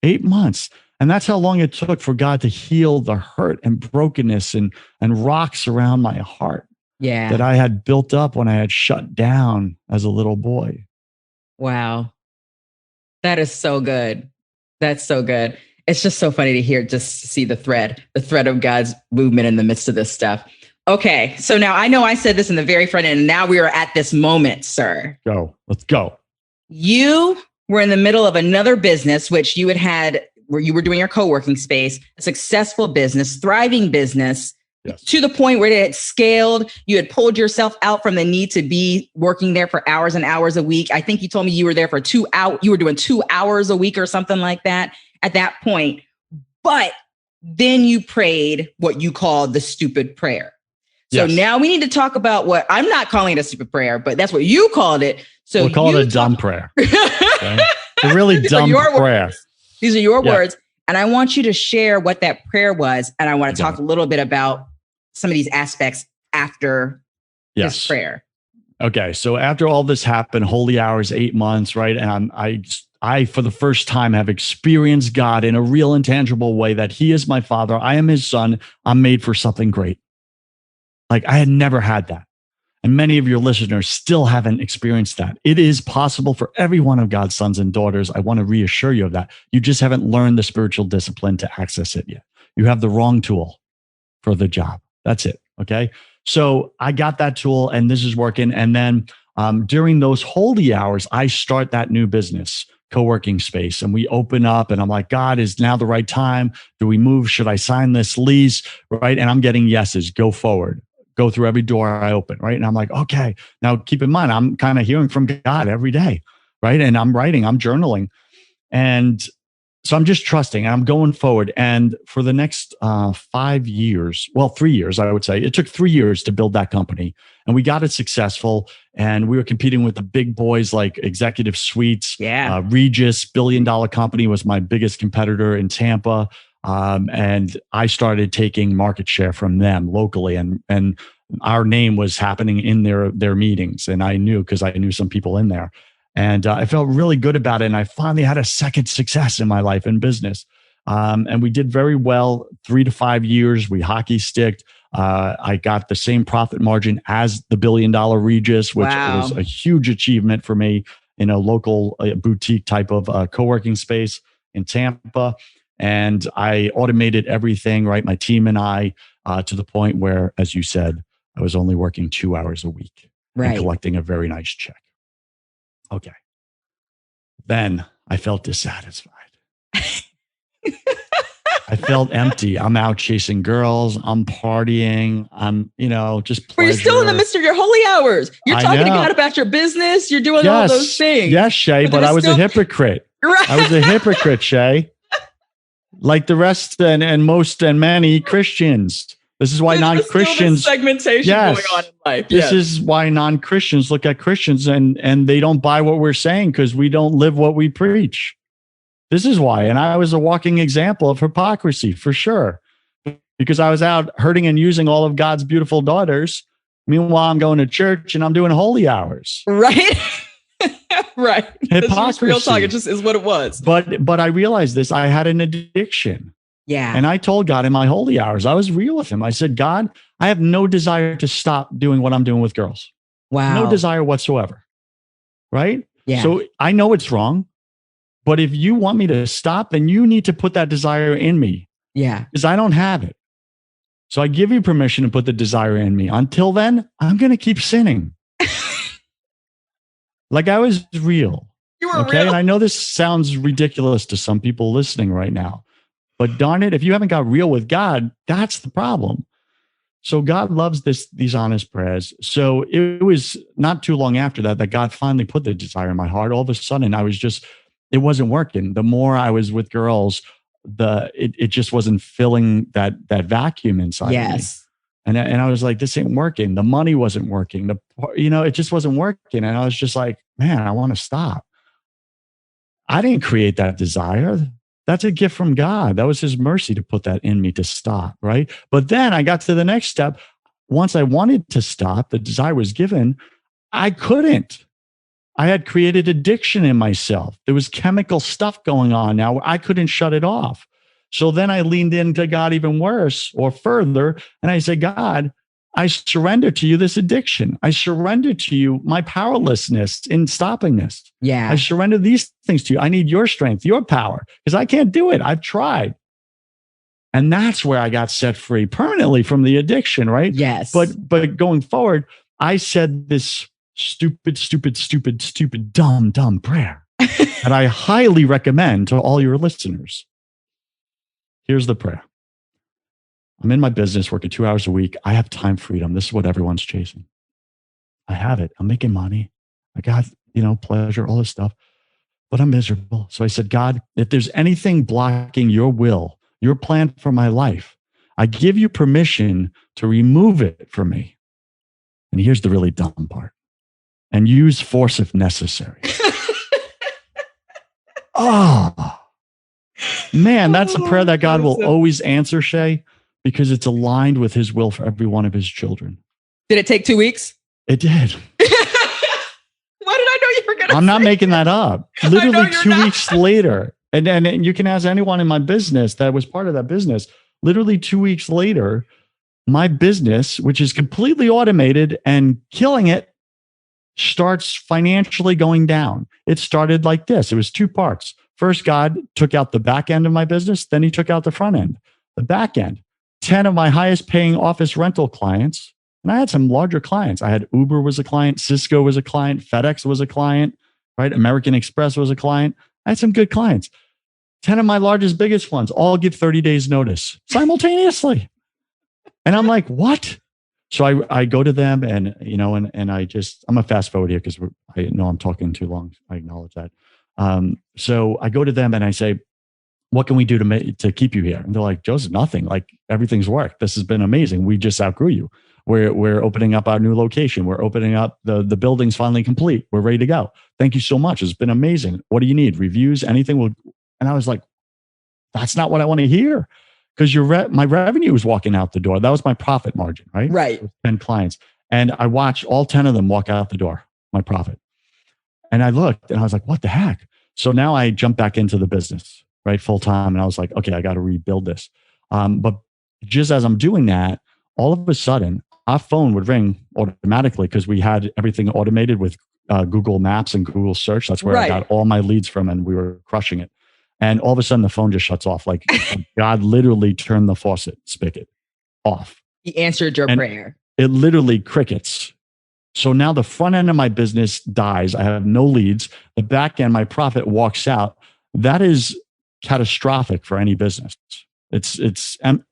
8 months. And that's how long it took for God to heal the hurt and brokenness and rocks around my heart that I had built up when I had shut down as a little boy. Wow. That is so good. That's so good. It's just so funny to hear, just to see the thread of God's movement in the midst of this stuff. Okay. So now I know I said this in the very front end, and now we are at this moment, sir. Let's go. You were in the middle of another business, which you had where you were doing your co-working space, a successful business, thriving business, yes, to the point where it had scaled. You had pulled yourself out from the need to be working there for hours and hours a week. I think you told me you were there for you were doing 2 hours a week or something like that at that point. But then you prayed what you called the stupid prayer. So now we need to talk about what I'm not calling it a stupid prayer, but that's what you called it. So we'll call it a dumb prayer. Okay? A really dumb prayer. These are your words. And I want you to share what that prayer was. And I want to talk a little bit about some of these aspects after this prayer. Okay. So after all this happened, holy hours, 8 months, right? And I, for the first time, have experienced God in a real intangible way, that he is my father. I am his son. I'm made for something great. Like, I had never had that. And many of your listeners still haven't experienced that. It is possible for every one of God's sons and daughters. I want to reassure you of that. You just haven't learned the spiritual discipline to access it yet. You have the wrong tool for the job. That's it. Okay. So I got that tool and this is working. And then during those holy hours, I start that new business, co-working space, and we open up and I'm like, God, is now the right time? Do we move? Should I sign this lease? Right. And I'm getting yeses, go forward. Go through every door I open, right? And I'm like, okay. Now keep in mind, I'm kind of hearing from God every day, right? And I'm writing, I'm journaling. And so I'm just trusting and I'm going forward. And for the next 5 years, 3 years, I would say, it took 3 years to build that company. And we got it successful. And we were competing with the big boys like Executive Suites. Regis, $1 billion company, was my biggest competitor in Tampa. And I started taking market share from them locally, and our name was happening in their meetings. And I knew, because I knew some people in there. And I felt really good about it. And I finally had a second success in my life in business. And we did very well, 3 to 5 years. We hockey sticked. I got the same profit margin as the $1 billion Regis, which was a huge achievement for me in a local boutique type of co-working space in Tampa. And I automated everything, right? My team and I, to the point where, as you said, I was only working 2 hours a week and collecting a very nice check. Okay. Then I felt dissatisfied. I felt empty. I'm out chasing girls. I'm partying. I'm, just pleasure. But you're still in the midst of your holy hours. You're talking to God about your business. You're doing all those things. Yes, Shay, but I was a hypocrite. Right. I was a hypocrite, Shay. Like the rest and most and many Christians. This is why non-Christians segmentation going on in life. This is why non-Christians look at Christians and they don't buy what we're saying because we don't live what we preach. This is why. And I was a walking example of hypocrisy for sure, because I was out hurting and using all of God's beautiful daughters. Meanwhile, I'm going to church and I'm doing holy hours. Right. Right. Hypocrisy. Real talk. It just is what it was. But I realized this. I had an addiction. Yeah. And I told God in my holy hours, I was real with him. I said, God, I have no desire to stop doing what I'm doing with girls. Wow. No desire whatsoever. Right? Yeah. So I know it's wrong. But if you want me to stop, then you need to put that desire in me. Yeah. Because I don't have it. So I give you permission to put the desire in me. Until then, I'm going to keep sinning. Like I was real. You were real. And I know this sounds ridiculous to some people listening right now. But darn it, if you haven't got real with God, that's the problem. So God loves these honest prayers. So it was not too long after that God finally put the desire in my heart. All of a sudden, it wasn't working. The more I was with girls, it just wasn't filling that vacuum inside of me. And I was like, this ain't working. The money wasn't working. It just wasn't working. And I was just like, man, I want to stop. I didn't create that desire. That's a gift from God. That was his mercy to put that in me to stop, right? But then I got to the next step. Once I wanted to stop, the desire was given, I couldn't. I had created addiction in myself. There was chemical stuff going on now where I couldn't shut it off. So then I leaned into God even worse or further. And I said, God, I surrender to you this addiction. I surrender to you my powerlessness in stopping this. Yeah. I surrender these things to you. I need your strength, your power, because I can't do it. I've tried. And that's where I got set free permanently from the addiction, right? Yes. But going forward, I said this stupid, dumb prayer that I highly recommend to all your listeners. Here's the prayer. I'm in my business, working 2 hours a week. I have time freedom. This is what everyone's chasing. I have it. I'm making money. I got, pleasure, all this stuff, but I'm miserable. So I said, God, if there's anything blocking your will, your plan for my life, I give you permission to remove it from me. And here's the really dumb part. And use force if necessary. Oh, man, that's a prayer that God will always answer, Shay, because it's aligned with his will for every one of his children. Did it take 2 weeks? It did. Why did I know you were going to I'm not making that up. Literally 2 weeks later, and you can ask anyone in my business that was part of that business, literally 2 weeks later, my business, which is completely automated and killing it, starts financially going down. It started like this. It was 2 parts. First, God took out the back end of my business. Then he took out the front end. The back end, 10 of my highest paying office rental clients. And I had some larger clients. I had Uber was a client. Cisco was a client. FedEx was a client, right? American Express was a client. I had some good clients. 10 of my largest, biggest ones all give 30 days notice simultaneously. And I'm like, what? So I go to them and I'm a fast forward here because I know I'm talking too long. I acknowledge that. So I go to them and I say, what can we do to keep you here? And they're like, Joseph, nothing. Like everything's worked. This has been amazing. We just outgrew you. We're opening up our new location. We're opening up the building's finally complete. We're ready to go. Thank you so much. It's been amazing. What do you need? Reviews? Anything? And I was like, that's not what I want to hear. Because my revenue was walking out the door. That was my profit margin, right? Right. 10 clients. And I watched all 10 of them walk out the door, my profit. And I looked and I was like, what the heck? So now I jumped back into the business, right? Full time. And I was like, okay, I got to rebuild this. But just as I'm doing that, all of a sudden, our phone would ring automatically because we had everything automated with Google Maps and Google Search. That's where I got all my leads from, and we were crushing it. And all of a sudden, the phone just shuts off. Like God literally turned the faucet spigot off. He answered your prayer. It literally crickets. So now the front end of my business dies. I have no leads. The back end, my profit walks out. That is catastrophic for any business. It's an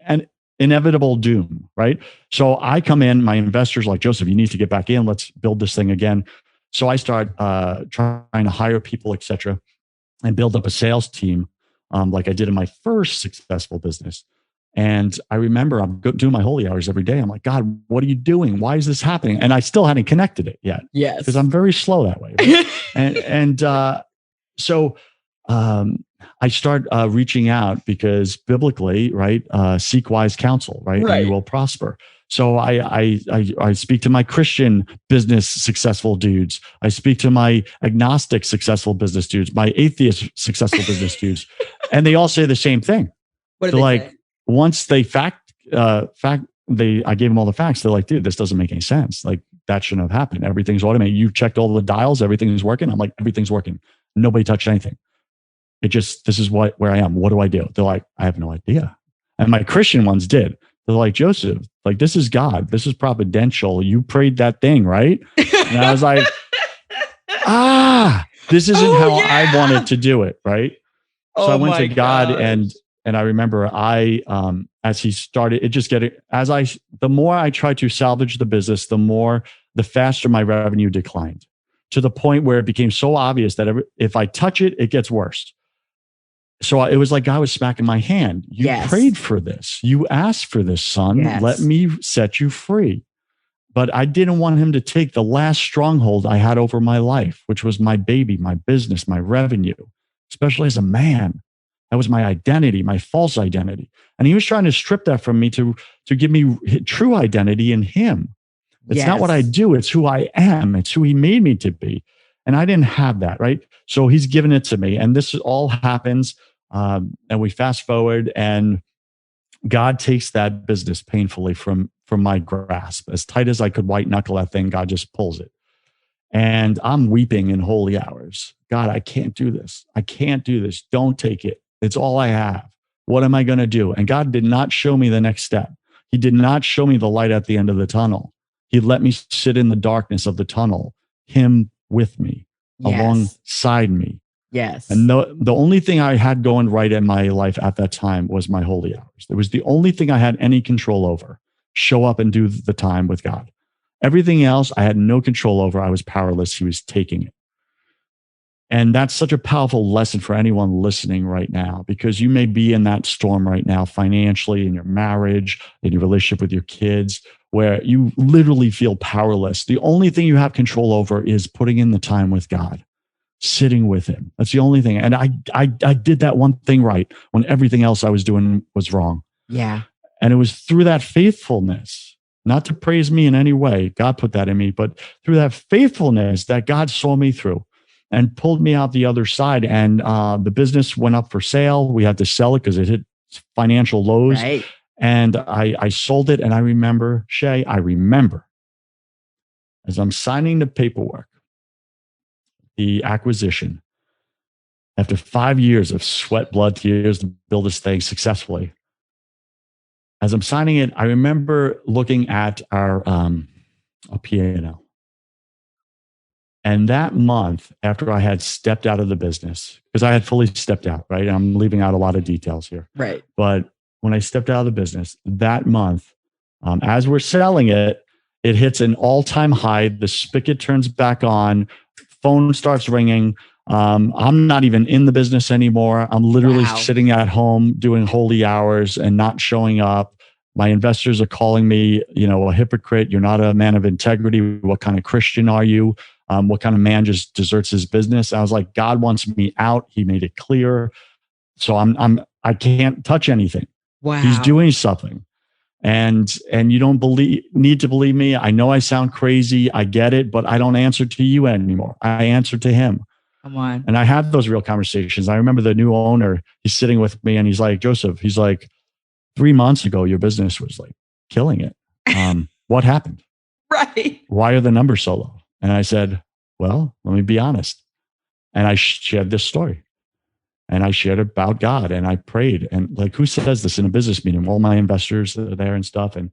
inevitable doom, right? So I come in, my investors are like, Joseph, you need to get back in. Let's build this thing again. So I start trying to hire people, et cetera, and build up a sales team like I did in my first successful business. And I remember I'm doing my holy hours every day. I'm like, God, what are you doing? Why is this happening? And I still hadn't connected it yet. Yes. Because I'm very slow that way. Right? So I start reaching out because biblically, right, seek wise counsel, right? And you will prosper. So I speak to my Christian business successful dudes. I speak to my agnostic successful business dudes, my atheist successful business dudes, and they all say the same thing. What do they say? Once they I gave them all the facts. They're like, dude, this doesn't make any sense. Like that shouldn't have happened. Everything's automated. You've checked all the dials. Everything's working. I'm like, everything's working. Nobody touched anything. This is where I am. What do I do? They're like, I have no idea. And my Christian ones did. They're like, Joseph, like, this is God. This is providential. You prayed that thing, right? And I was like, this isn't how I wanted to do it, right? So I went to God and I remember as he started, the more I tried to salvage the business, the faster my revenue declined, to the point where it became so obvious that if I touch it, it gets worse. So it was like God was smacking my hand. You prayed for this. You asked for this, son. Yes. Let me set you free. But I didn't want him to take the last stronghold I had over my life, which was my baby, my business, my revenue, especially as a man. That was my identity, my false identity. And he was trying to strip that from me to give me true identity in him. It's not what I do. It's who I am. It's who he made me to be. And I didn't have that, right? So he's given it to me. And this all happens. And we fast forward, and God takes that business painfully from my grasp. As tight as I could white knuckle that thing, God just pulls it. And I'm weeping in holy hours. God, I can't do this. I can't do this. Don't take it. It's all I have. What am I going to do? And God did not show me the next step. He did not show me the light at the end of the tunnel. He let me sit in the darkness of the tunnel, him with me, alongside me. Yes. And the only thing I had going right in my life at that time was my holy hours. It was the only thing I had any control over. Show up and do the time with God. Everything else I had no control over. I was powerless. He was taking it. And that's such a powerful lesson for anyone listening right now, because you may be in that storm right now, financially, in your marriage, in your relationship with your kids, where you literally feel powerless. The only thing you have control over is putting in the time with God, sitting with him. That's the only thing. And I did that one thing right when everything else I was doing was wrong. Yeah. And it was through that faithfulness, not to praise me in any way, God put that in me, but through that faithfulness that God saw me through and pulled me out the other side. And the business went up for sale. We had to sell it because it hit financial lows. Right. And I sold it. And I remember, Shay, as I'm signing the paperwork, the acquisition, after 5 years of sweat, blood, tears to build this thing successfully, as I'm signing it, I remember looking at our P&L. And that month, after I had stepped out of the business, because I had fully stepped out, right? I'm leaving out a lot of details here. Right. But when I stepped out of the business, that month, as we're selling it, it hits an all-time high. The spigot turns back on. Phone starts ringing. I'm not even in the business anymore. I'm literally sitting at home doing holy hours and not showing up. My investors are calling me, a hypocrite. You're not a man of integrity. What kind of Christian are you? What kind of man just deserts his business? I was like, God wants me out. He made it clear. So I can't touch anything. Wow. He's doing something. And you don't need to believe me. I know I sound crazy. I get it, but I don't answer to you anymore. I answer to him. Come on. And I have those real conversations. I remember the new owner, he's sitting with me and he's like, Joseph, he's like, 3 months ago, your business was like killing it. What happened? Right. Why are the numbers so low? And I said, well, let me be honest. And I shared this story. And I shared about God and I prayed. And like, who says this in a business meeting? All my investors are there and stuff. And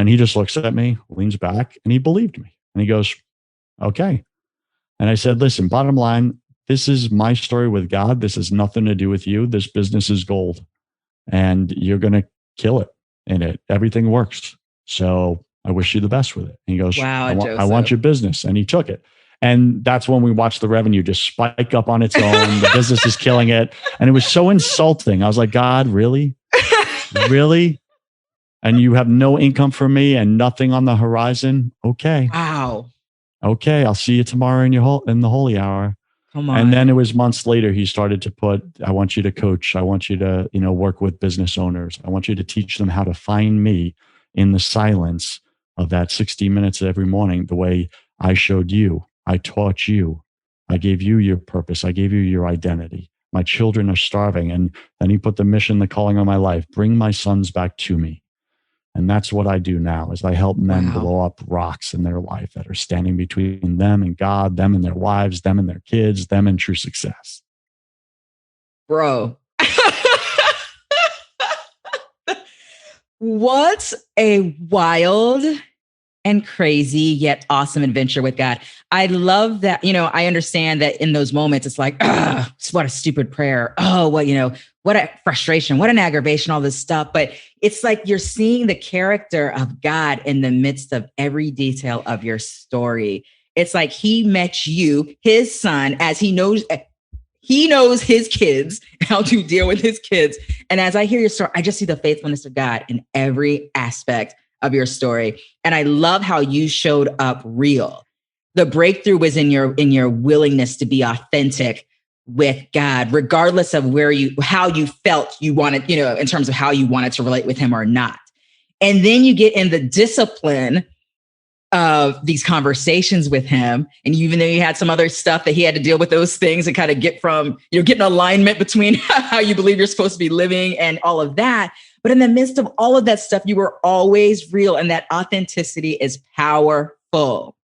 he just looks at me, leans back, and he believed me. And he goes, okay. And I said, listen, bottom line, this is my story with God. This has nothing to do with you. This business is gold and you're going to kill it in it. Everything works. So I wish you the best with it. And he goes, wow, I want your business. And he took it. And that's when we watched the revenue just spike up on its own. The business is killing it. And it was so insulting. I was like, God, really? Really? And you have no income for me and nothing on the horizon? Okay. Wow. Okay. I'll see you tomorrow in the holy hour. Come on. And then it was months later, he started to put, I want you to coach. I want you to, work with business owners. I want you to teach them how to find me in the silence of that 60 minutes every morning, the way I showed you. I taught you. I gave you your purpose. I gave you your identity. My children are starving. And then he put the mission, the calling on my life, bring my sons back to me. And that's what I do now is I help men blow up rocks in their life that are standing between them and God, them and their wives, them and their kids, them and true success. Bro. What a wild and crazy yet awesome adventure with God. I love that. I understand that in those moments, it's like, what a stupid prayer. Oh, well, what a frustration, what an aggravation, all this stuff. But it's like you're seeing the character of God in the midst of every detail of your story. It's like he met you, his son, as he knows his kids, how to deal with his kids. And as I hear your story, I just see the faithfulness of God in every aspect of your story. And I love how you showed up real. The breakthrough was in your willingness to be authentic with God, regardless of how you felt you wanted, in terms of how you wanted to relate with him or not. And then you get in the discipline of these conversations with him. And even though you had some other stuff that he had to deal with those things and kind of get an alignment between how you believe you're supposed to be living and all of that. But in the midst of all of that stuff, you were always real. And that authenticity is powerful,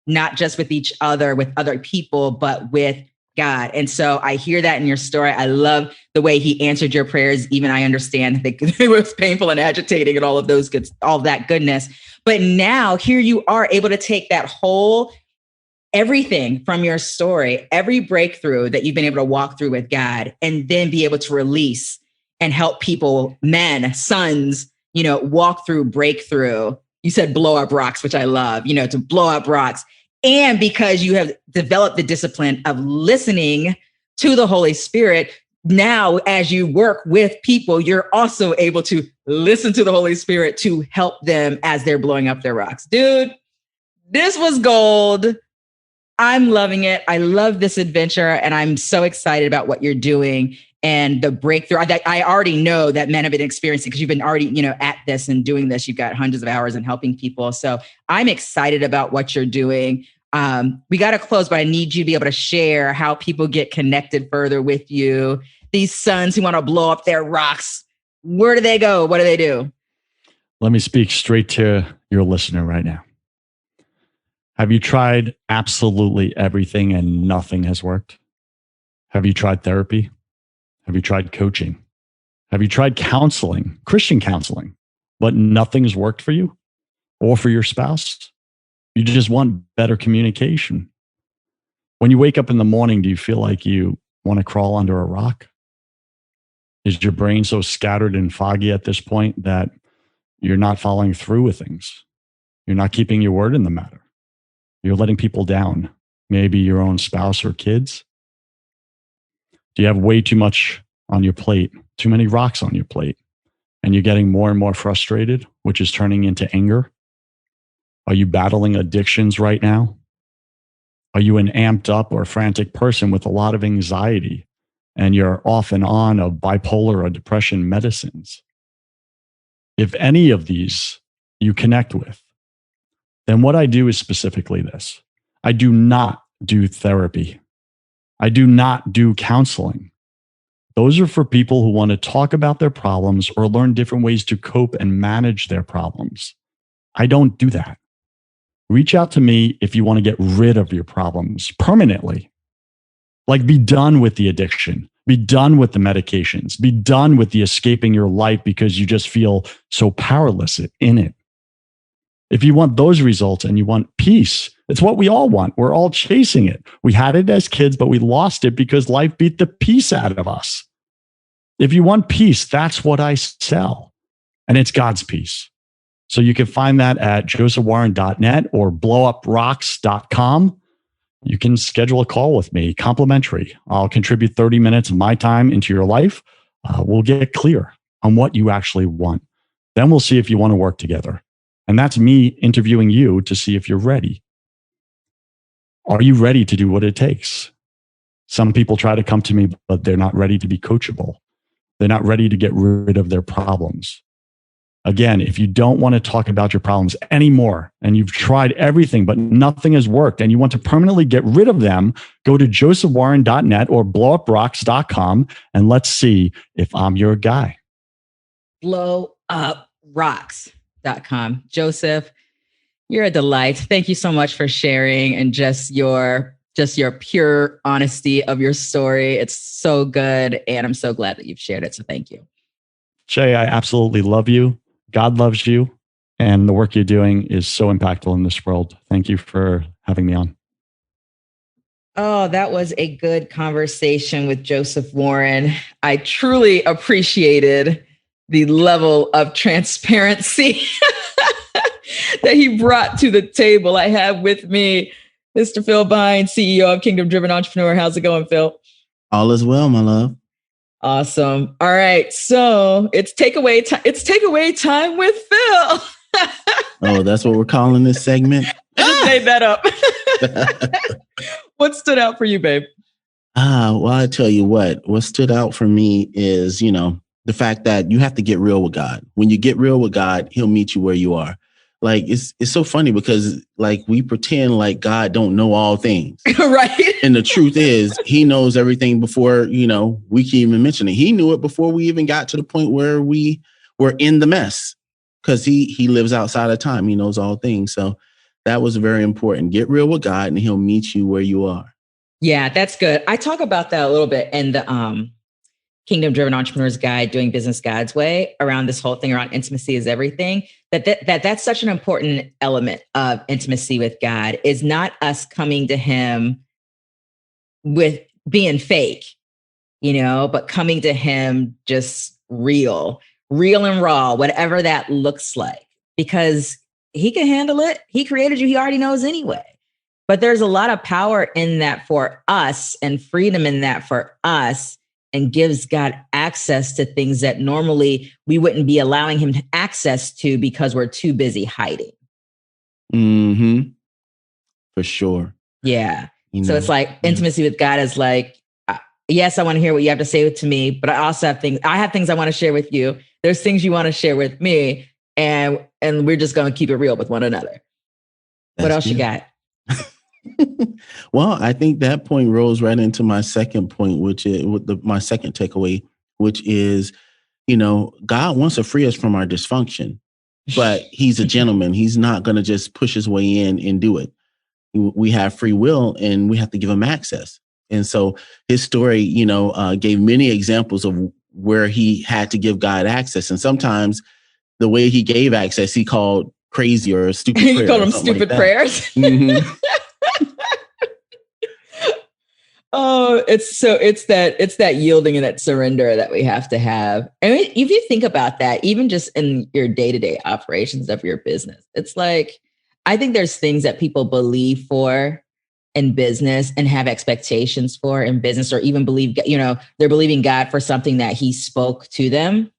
not just with each other, with other people, but with God. And so I hear that in your story. I love the way he answered your prayers. Even I understand that it was painful and agitating and all of that goodness. But now here you are able to take that whole everything from your story, every breakthrough that you've been able to walk through with God, and then be able to release and help people, men, sons, walk through breakthrough. You said blow up rocks, which I love, to blow up rocks. And because you have developed the discipline of listening to the Holy Spirit, now as you work with people, you're also able to listen to the Holy Spirit to help them as they're blowing up their rocks. Dude, this was gold. I'm loving it. I love this adventure, and I'm so excited about what you're doing and the breakthrough. I already know that men have been experiencing because you've been already, at this and doing this. You've got hundreds of hours and helping people. So I'm excited about what you're doing. We got to close, but I need you to be able to share how people get connected further with you. These sons who want to blow up their rocks, where do they go? What do they do? Let me speak straight to your listener right now. Have you tried absolutely everything and nothing has worked? Have you tried therapy? Have you tried coaching? Have you tried counseling, Christian counseling, but nothing's worked for you or for your spouse? You just want better communication. When you wake up in the morning, do you feel like you want to crawl under a rock? Is your brain so scattered and foggy at this point that you're not following through with things? You're not keeping your word in the matter. You're letting people down, maybe your own spouse or kids. Do you have way too much on your plate, too many rocks on your plate, and you're getting more and more frustrated, which is turning into anger? Are you battling addictions right now? Are you an amped up or frantic person with a lot of anxiety and you're off and on of bipolar or depression medicines? If any of these you connect with, then what I do is specifically this. I do not do therapy. I do not do counseling. Those are for people who want to talk about their problems or learn different ways to cope and manage their problems. I don't do that. Reach out to me if you want to get rid of your problems permanently. Like, be done with the addiction, be done with the medications, be done with the escaping your life because you just feel so powerless in it. If you want those results and you want peace, it's what we all want. We're all chasing it. We had it as kids, but we lost it because life beat the peace out of us. If you want peace, that's what I sell. And it's God's peace. So you can find that at josephwarren.net or blowuprocks.com. You can schedule a call with me, complimentary. I'll contribute 30 minutes of my time into your life. We'll get clear on what you actually want. Then we'll see if you want to work together. And that's me interviewing you to see if you're ready. Are you ready to do what it takes? Some people try to come to me, but they're not ready to be coachable. They're not ready to get rid of their problems. Again, if you don't want to talk about your problems anymore and you've tried everything, but nothing has worked and you want to permanently get rid of them, go to josephwarren.net or blowuprocks.com and let's see if I'm your guy. Blowuprocks.com. Joseph, you're a delight. Thank you so much for sharing and just your pure honesty of your story. It's so good. And I'm so glad that you've shared it. So thank you. Shay, I absolutely love you. God loves you. And the work you're doing is so impactful in this world. Thank you for having me on. Oh, that was a good conversation with Joseph Warren. I truly appreciated the level of transparency that he brought to the table. I have with me Mr. Phil Vines, CEO of Kingdom Driven Entrepreneur. How's it going, Phil? All is well, my love. Awesome. All right. So it's takeaway time with Phil. Oh, that's what we're calling this segment? I just made that up. What stood out for you, babe? Well, I tell you what stood out for me is, the fact that you have to get real with God. When you get real with God, he'll meet you where you are. Like, it's so funny because like we pretend like God don't know all things. Right. And the truth is he knows everything before, we can even mention it. He knew it before we even got to the point where we were in the mess because he lives outside of time. He knows all things. So that was very important. Get real with God and he'll meet you where you are. Yeah, that's good. I talk about that a little bit in the Kingdom Driven Entrepreneur's Guide, Doing Business God's Way, around this whole thing around intimacy is everything. That's such an important element of intimacy with God, is not us coming to him with being fake, but coming to him just real and raw, whatever that looks like, because he can handle it. He created you. He already knows anyway. But there's a lot of power in that for us and freedom in that for us, and gives God access to things that normally we wouldn't be allowing him access to because we're too busy hiding. Mm-hmm. For sure. Yeah. So it's like intimacy with God is like, yes, I want to hear what you have to say to me, but I also have things I want to share with you. There's things you want to share with me, and we're just going to keep it real with one another. What else you got? Well, I think that point rolls right into my second point, which is my second takeaway, which is, God wants to free us from our dysfunction, but he's a gentleman. He's not going to just push his way in and do it. We have free will and we have to give him access. And so his story, gave many examples of where he had to give God access. And sometimes the way he gave access, he called crazy or stupid prayers. You called them stupid prayers? Mm-hmm. Oh, it's that yielding and that surrender that we have to have. I mean, if you think about that, even just in your day-to-day operations of your business, it's like, I think there's things that people believe for in business and have expectations for in business, or even believe, they're believing God for something that he spoke to them,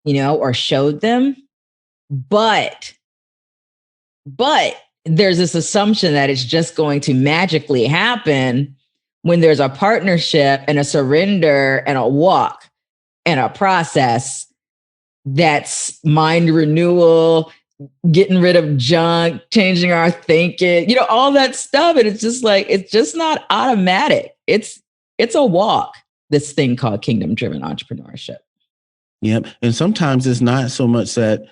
or showed them. But there's this assumption that it's just going to magically happen when there's a partnership and a surrender and a walk and a process that's mind renewal, getting rid of junk, changing our thinking, all that stuff. And it's just like, it's just not automatic. It's a walk, this thing called kingdom-driven entrepreneurship. Yep. And sometimes it's not so much that,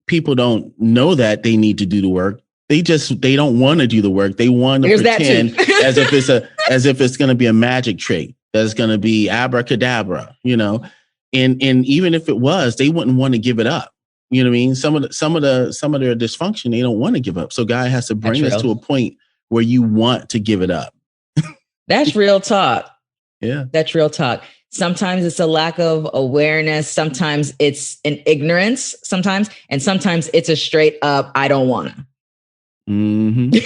people don't know that they need to do the work. They don't want to do the work. They want to pretend as if it's going to be a magic trick. That's going to be abracadabra, And even if it was, they wouldn't want to give it up. You know what I mean? Some of their dysfunction, they don't want to give up. So God has to bring us to a point where you want to give it up. That's real talk. Yeah. That's real talk. Sometimes it's a lack of awareness. Sometimes it's an ignorance and sometimes it's a straight up, I don't want to. Mm-hmm.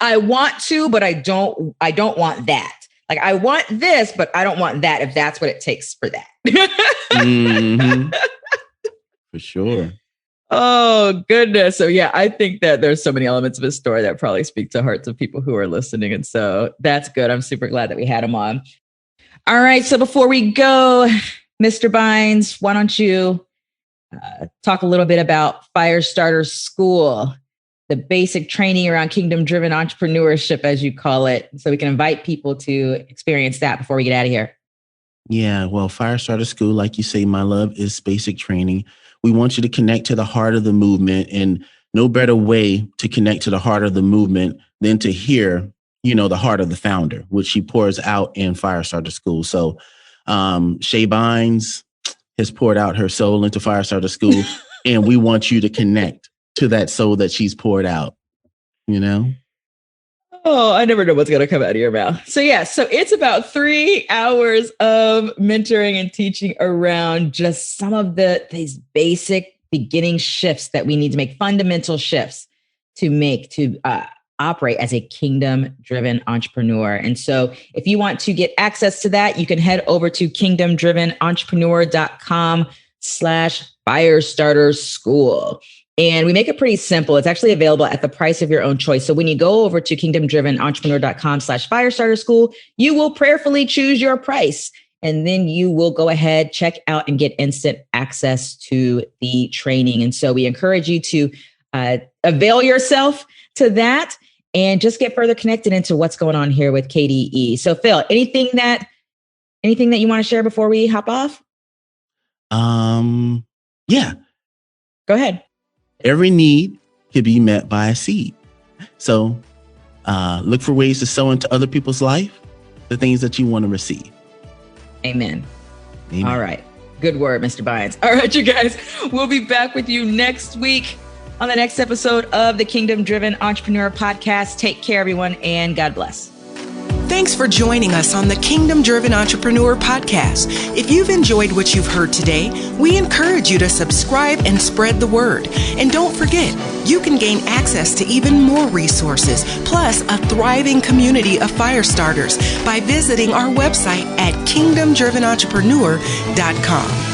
I want to, but I don't want that. Like, I want this, but I don't want that, if that's what it takes for that. Mm-hmm. For sure. Oh, goodness. So yeah, I think that there's so many elements of his story that probably speak to hearts of people who are listening. And so that's good. I'm super glad that we had him on. All right. So before we go, Mr. Bynes, why don't you talk a little bit about Firestarter School, the basic training around kingdom-driven entrepreneurship, as you call it, so we can invite people to experience that before we get out of here. Yeah, well, Firestarter School, like you say, my love, is basic training. We want you to connect to the heart of the movement, and no better way to connect to the heart of the movement than to hear, the heart of the founder, which she pours out in Firestarter School. So Shay Bynes has poured out her soul into Firestarter School, and we want you to connect to that soul that she's poured out, Oh, I never know what's going to come out of your mouth. So yeah, so it's about 3 hours of mentoring and teaching around just some of these basic beginning shifts that we need to make, fundamental shifts to operate as a kingdom-driven entrepreneur. And so if you want to get access to that, you can head over to kingdomdrivenentrepreneur.com/Firestarter School. And we make it pretty simple. It's actually available at the price of your own choice. So when you go over to kingdomdrivenentrepreneur.com/Firestarter School, you will prayerfully choose your price. And then you will go ahead, check out, and get instant access to the training. And so we encourage you to avail yourself to that and just get further connected into what's going on here with KDE. So Phil, anything that you want to share before we hop off? Yeah. Go ahead. Every need can be met by a seed. So look for ways to sow into other people's life, the things that you want to receive. Amen. Amen. All right. Good word, Mr. Bynes. All right, you guys, we'll be back with you next week on the next episode of the Kingdom Driven Entrepreneur Podcast. Take care, everyone, and God bless. Thanks for joining us on the Kingdom Driven Entrepreneur Podcast. If you've enjoyed what you've heard today, we encourage you to subscribe and spread the word. And don't forget, you can gain access to even more resources, plus a thriving community of fire starters by visiting our website at kingdomdrivenentrepreneur.com.